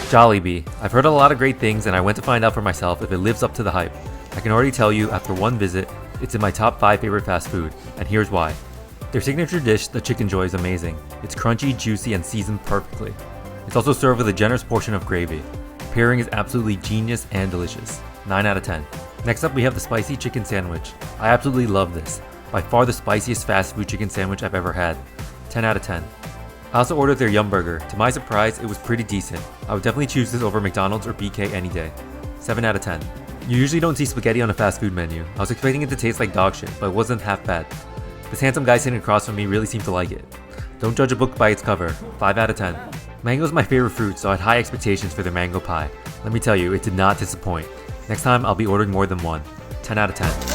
Jollibee. I've heard a lot of great things and I went to find out for myself if it lives up to the hype. I can already tell you after one visit, it's in my top 5 favorite fast food, and here's why. Their signature dish, the Chicken Joy, is amazing. It's crunchy, juicy, and seasoned perfectly. It's also served with a generous portion of gravy. The pairing is absolutely genius and delicious. 9 out of 10. Next up we have the spicy chicken sandwich. I absolutely love this. By far the spiciest fast food chicken sandwich I've ever had. 10 out of 10. I also ordered their Yum Burger. To my surprise, it was pretty decent. I would definitely choose this over McDonald's or BK any day. 7 out of 10. You usually don't see spaghetti on a fast food menu. I was expecting it to taste like dog shit, but it wasn't half bad. This handsome guy sitting across from me really seemed to like it. Don't judge a book by its cover. 5 out of 10. Mango is my favorite fruit, so I had high expectations for their mango pie. Let me tell you, it did not disappoint. Next time, I'll be ordering more than one. 10 out of 10.